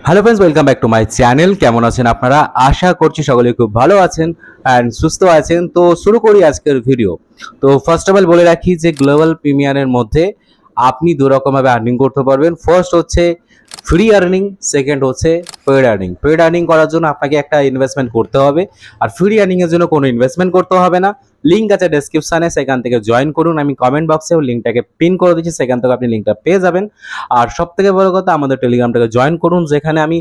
Hello friends, welcome back to my channel. কেমন আছেন আপনারা? আশা করছি সকলে খুব ভালো আছেন অ্যান্ড সুস্থ আছেন। তো শুরু করি আজকের ভিডিও। তো ফার্স্ট অফ অল বলে রাখি যে গ্লোবাল প্রিমিয়ারের মধ্যে আপনি দু রকমভাবে আর্নিং করতে পারবেন। ফার্স্ট হচ্ছে ফ্রি আর্নিং, সেকেন্ড হচ্ছে পেড আর্নিং। পেড আর্নিং করার জন্য আপনাকে একটা ইনভেস্টমেন্ট করতে হবে, আর ফ্রি আর্নিং এর জন্য কোনো ইনভেস্টমেন্ট করতে হবে না। লিঙ্ক আছে ডেসক্রিপশনে, সেখান থেকে জয়েন করুন। আমি কমেন্ট বক্সেও লিঙ্কটাকে পিন করে দিচ্ছি, সেখান থেকে আপনি লিঙ্কটা পেয়ে যাবেন। আর সব থেকে বড় কথা, আমাদের টেলিগ্রামটাকে জয়েন করুন, যেখানে আমি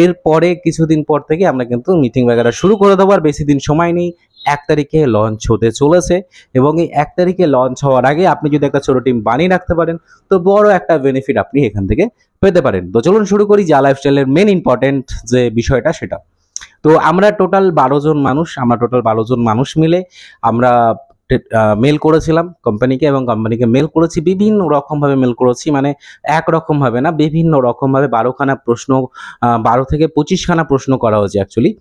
এর পরে কিছুদিন পর থেকে আমরা কিন্তু মিটিং বাগেরা শুরু করে দেবো। আর বেশি দিন সময় নেই, 1 তারিখে লঞ্চ হতে চলেছে। এবং এই 1 তারিখে লঞ্চ হওয়ার আগে আপনি যদি একটা ছোট টিম বানিয়ে রাখতে পারেন, তো বড় একটা বেনিফিট আপনি এখান থেকে পেতে পারেন। তো চলুন শুরু করি যা লাইফস্টাইলের মেন ইম্পর্টেন্ট যে বিষয়টা সেটা। তো আমরা টোটাল 12 জন মানুষ মিলে আমরা মেল করেছিলাম কোম্পানিকে, এবং কোম্পানিকে মেল করেছি বিভিন্ন রকমভাবে। মেল করেছি মানে একরকমভাবে না, বিভিন্ন রকমভাবে 12খানা প্রশ্ন, 12 থেকে 25খানা প্রশ্ন করা হয়েছে অ্যাকচুয়ালি।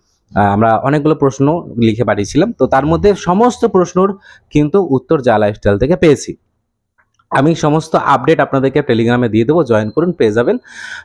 আমরা অনেকগুলো প্রশ্ন লিখে পাঠিয়েছিলাম, তো তার মধ্যে সমস্ত প্রশ্নর কিন্তু উত্তর যা লাইফস্টাইল থেকে পেয়েছি। আমি সমস্ত আপডেট আপনাদেরকে টেলিগ্রামে দিয়ে দেবো, জয়েন করুন, পেয়ে যাবেন।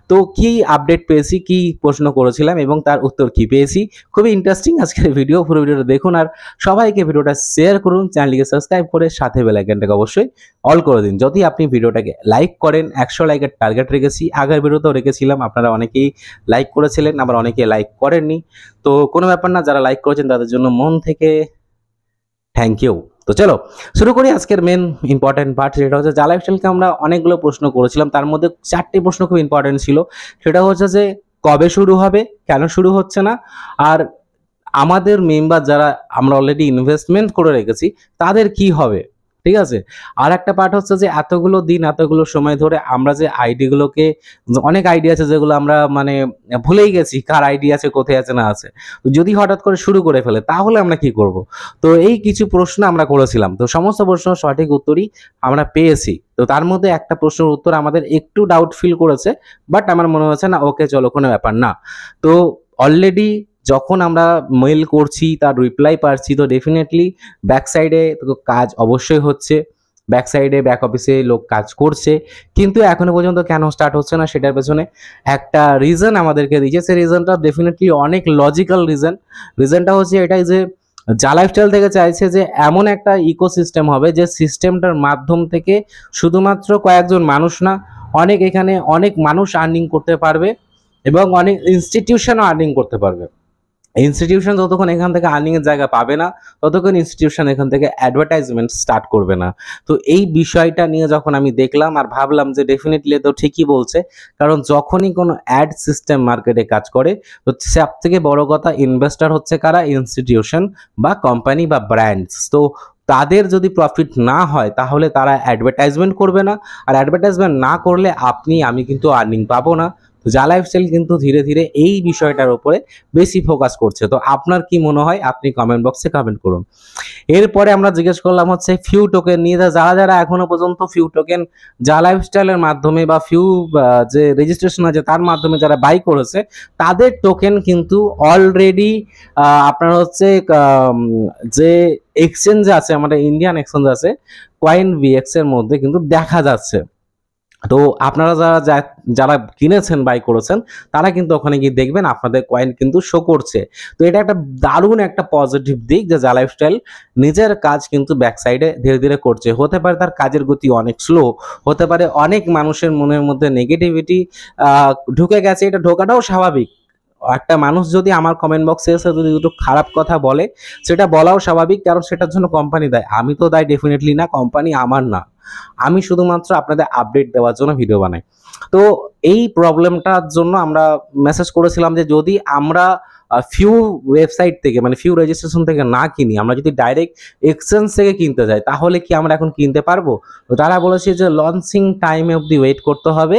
তো কি আপডেট পেয়েছি, কি প্রশ্ন করেছিলাম এবং তার উত্তর কি পেয়েছি, খুবই ইন্টারেস্টিং আজকের ভিডিও। পুরো ভিডিওটা দেখুন আর সবাইকে ভিডিওটা শেয়ার করুন, চ্যানেলটিকে সাবস্ক্রাইব করে সাথে বেল আইকনটাকে অবশ্যই অল করে দিন। যদি আপনি ভিডিওটাকে লাইক করেন, 100 লাইকের টার্গেট রেখেছি, আগের ভিডিওতেও রেখেছিলাম, আপনারা অনেকেই লাইক করেছিলেন, আবার অনেকে লাইক করেননি। তো কোনো ব্যাপার না, যারা লাইক করেছেন তাদের জন্য মন থেকে থ্যাংক ইউ। তো চলো শুরু করি আজকের মেন ইম্পর্টেন্ট পার্ট, যেটা হচ্ছে যা লাইফস্টাইলকে আমরা অনেকগুলো প্রশ্ন করেছিলাম, তার মধ্যে 4টি প্রশ্ন খুব ইম্পর্টেন্ট ছিল। সেটা হচ্ছে যে কবে শুরু হবে, কেন শুরু হচ্ছে না, আর আমাদের মেম্বার যারা আমরা অলরেডি ইনভেস্টমেন্ট করে রেখেছি তাদের কি হবে, ঠিক আছে। আর একটা পার্ট হচ্ছে যে এতগুলো দিন এতগুলো সময় ধরে আমরা যে আইডিগুলোকে, অনেক আইডিয়া আছে যেগুলো আমরা মানে ভুলেই গেছি কার আইডিয়া আছে, কোথায় আছে না আছে। তো যদি হঠাৎ করে শুরু করে ফেলে তাহলে আমরা কি করব। তো এই কিছু প্রশ্ন আমরা করেছিলাম, তো সমস্ত প্রশ্ন সঠিক উত্তরই আমরা পেয়েছি। তো তার মধ্যে একটা প্রশ্নের উত্তর আমাদের একটু ডাউট ফিল করেছে, বাট আমার মনে হচ্ছে না ওকে চলো কোনো ব্যাপার না। তো অলরেডি যখন আমরা মেল করছি তার রিপ্লাই পাচ্ছি, তো ডেফিনেটলি ব্যাক সাইডে তো কাজ অবশ্যই হচ্ছে, ব্যাক সাইডে ব্যাক অফিসে লোক কাজ করছে, কিন্তু এখনো পর্যন্ত কেন স্টার্ট হচ্ছে না সেটার পেছনে একটা রিজন আমাদেরকে দিয়েছে। সেই রিজনটা ডেফিনেটলি অনেক লজিক্যাল রিজন। রিজনটা হচ্ছে এটাই যে যা লাইফস্টাইল থেকে চাইছে যে এমন একটা ইকোসিস্টেম হবে যে সিস্টেমটার মাধ্যম থেকে শুধুমাত্র কয়েকজন মানুষ না, এখানে অনেক মানুষ আর্নিং করতে পারবে এবং অনেক ইনস্টিটিউশনও আর্নিং করতে পারবে। ইনস্টিটিউশন যতক্ষণ এখান থেকে আর্নিং এর জায়গা পাবে না, ততক্ষণ ইনস্টিটিউশন এখান থেকে অ্যাডভার্টাইজমেন্ট স্টার্ট করবে না। তো এই বিষয়টা নিয়ে যখন আমি দেখলাম আর ভাবলাম যে ডেফিনেটলি তো ঠিকই বলছে, কারণ যখনই কোনো অ্যাড সিস্টেম মার্কেটে কাজ করে, তো সব থেকে বড় কথা ইনভেস্টর হচ্ছে কারা, ইনস্টিটিউশন বা কোম্পানি বা ব্র্যান্ডস। তো তাদের যদি প্রফিট না হয় তাহলে তারা অ্যাডভার্টাইজমেন্ট করবে না, আর অ্যাডভার্টাইজমেন্ট না করলে আমি কিন্তু আর্নিং পাবো না। তো যা লাইফস্টাইল কিন্তু ধীরে ধীরে এই বিষয়টার উপরে বেশি ফোকাস করছে। তো আপনার কি মনে হয়, আপনি কমেন্ট বক্সে কমেন্ট করুন। এরপরে আমরা জিজ্ঞেস করলাম হচ্ছে ফিউ টোকেন নিয়ে, যারা যারা এখনো পর্যন্ত ফিউ টোকেন যা লাইফস্টাইলের মাধ্যমে বা ফিউ যে রেজিস্ট্রেশন আছে তার মাধ্যমে যারা বাই করেছে, তাদের টোকেন কিন্তু অলরেডি আপনার হচ্ছে যে এক্সচেঞ্জ আছে, আমাদের ইন্ডিয়ান এক্সচেঞ্জ আছে কয়েন বিএক্স এর মধ্যে কিন্তু দেখা যাচ্ছে। তো আপনারা যারা কিনেছেন, বাই করেছেন, তারা কিন্তু ওখানে গিয়ে দেখবেন আপনাদের কয়েন কিন্তু শো করছে। তো এটা একটা দারুণ একটা পজিটিভ দিক যে যা লাইফস্টাইল নিজের কাজ কিন্তু ব্যাক সাইডে ধীরে ধীরে করছে। হতে পারে তার কাজের গতি অনেক স্লো, হতে পারে অনেক মানুষের মনের মধ্যে নেগেটিভিটি ঢুকে গেছে, এটা ঢোকাটাও স্বাভাবিক। একটা মানুষ যদি আমার কমেন্ট বক্সে এসে যদি দুটো খারাপ কথা বলে, সেটা বলাও স্বাভাবিক, কারণ সেটার জন্য কোম্পানি দায়, আমি তো দায় ডেফিনেটলি না, কোম্পানি আমার না। আমি শুধুমাত্র আপনাদের আপডেট দেওয়ার জন্য ভিডিও বানাই। তো এই প্রবলেমটার জন্য আমরা মেসেজ করেছিলাম যে যদি আমরা ফিউ ওয়েবসাইট থেকে মানে ফিউ রেজিস্ট্রেশন থেকে না কিনি, আমরা যদি ডাইরেক্ট এক্সচেঞ্জ থেকে কিনতে যাই, তাহলে কি আমরা এখন কিনতে পারবো? তো তারা বলেছে যে লঞ্চিং টাইমে অবধি ওয়েট করতে হবে,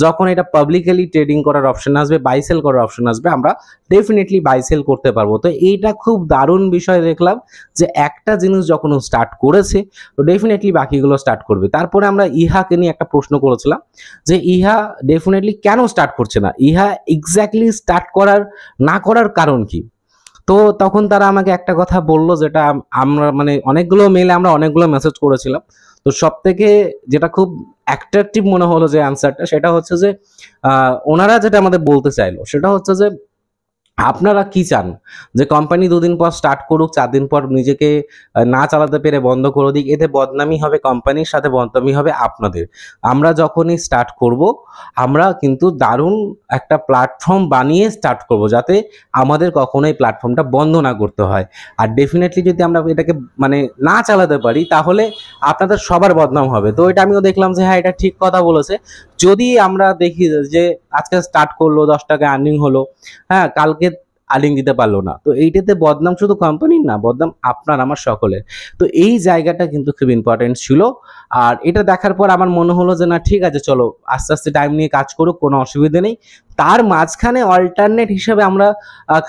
যখন এটা পাবলিকলি ট্রেডিং করার অপশন আসবে, বাই সেল করার অপশন আসবে, আমরা ডেফিনেটলি বাই সেল করতে পারবো। তো এইটা খুব দারুণ বিষয় দেখলাম যে একটা জিনিস যখন স্টার্ট করেছে, তো ডেফিনেটলি বাকিগুলো স্টার্ট করবে। তারপরে আমরা ইহাকে নিয়ে একটা প্রশ্ন করেছিলাম যে ইহা ডেফিনেটলি কেন স্টার্ট করছে না, ইহা এক্স্যাক্টলি স্টার্ট না করার কারণ কি। তো তখন তারা আমাকে একটা কথা বললো, যেটা আমরা মানে অনেকগুলো মেলে আমরা অনেকগুলো মেসেজ করেছিলাম। তো সব থেকে যেটা খুব অ্যাট্রাকটিভ মনে হলো যে অ্যান্সারটা, সেটা হচ্ছে যে ওনারা যেটা আমাদের বলতে চাইলো সেটা হচ্ছে যে আপনারা কি চান যে কোম্পানি 2 দিন পর স্টার্ট করুক, 4 দিন পর নিজেকে না চালাতে পেরে বন্ধ করে দিক, এতে বদনামি হবে কোম্পানির সাথে, বদনামি হবে আপনাদের। আমরা যখনই স্টার্ট করব আমরা কিন্তু দারুণ একটা প্ল্যাটফর্ম বানিয়ে স্টার্ট করব, যাতে আমাদের কখনোই প্ল্যাটফর্মটা বন্ধ না করতে হয়। আর ডেফিনেটলি যদি আমরা এটাকে মানে না চালাতে পারি তাহলে আপনাদের সবার বদনাম হবে। তো এটা আমিও দেখলাম যে হ্যাঁ, এটা ঠিক কথা বলেছে। যদি আমরা দেখি যে আজকে স্টার্ট করলো, 10 টাকা আর্নিং হলো, হ্যাঁ, কালকে আর্নিং দিতে পারলো না, তো এইটাতে বদনাম শুধু কোম্পানির না, বদনাম আপনার আমার সকলের। তো এই জায়গাটা কিন্তু খুব ইম্পর্টেন্ট ছিল। আর এটা দেখার পর আমার মনে হলো যে না, ঠিক আছে, চলো আস্তে আস্তে টাইম নিয়ে কাজ করুক, কোনো অসুবিধা নেই। তার মাঝখানে অল্টারনেট হিসেবে আমরা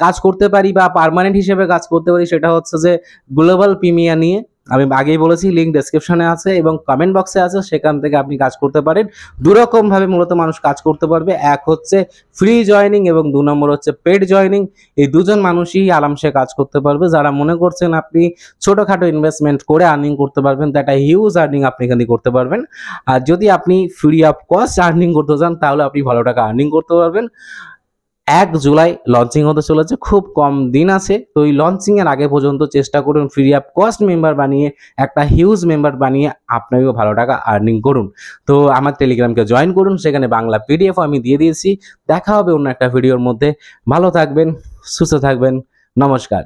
কাজ করতে পারি বা পার্মানেন্ট হিসেবে কাজ করতে পারি, সেটা হচ্ছে যে গ্লোবাল প্রিমিয়ার নিয়ে। আমি আগেই বলেছি, লিঙ্ক ডেসক্রিপশনে আছে এবং কমেন্ট বক্সে আছে, সেখান থেকে আপনি কাজ করতে পারেন। দুরকম ভাবে মূলত মানুষ কাজ করতে পারবে, এক হচ্ছে ফ্রি জয়নিং এবং 2 নম্বর হচ্ছে পেড জয়নিং। এই দুজন মানুষই আরামসে কাজ করতে পারবে। যারা মনে করছেন আপনি ছোটখাটো ইনভেস্টমেন্ট করে আর্নিং করতে পারবেন, তো একটা হিউজ আর্নিং আপনি এখান থেকে করতে পারবেন। আর যদি আপনি ফ্রি অফ কস্ট আর্নিং করতে চান তাহলে আপনি ভালো টাকা আর্নিং করতে পারবেন। 1 জুলাই লঞ্চিং হতে চলেছে, খুব কম দিন আছে। তো এই লঞ্চিং এর আগে পর্যন্ত চেষ্টা করুন ফ্রি অফ কস্ট মেম্বার বানিয়ে, একটা হিউজ মেম্বার বানিয়ে আপনাকেও ভালো টাকা আর্নিং করুন। তো আমার টেলিগ্রামকে জয়েন করুন, সেখানে বাংলা পিডিএফ আমি দিয়ে দিয়েছি। দেখা হবে অন্য একটা ভিডিওর মধ্যে। ভালো থাকবেন, সুস্থ থাকবেন, নমস্কার।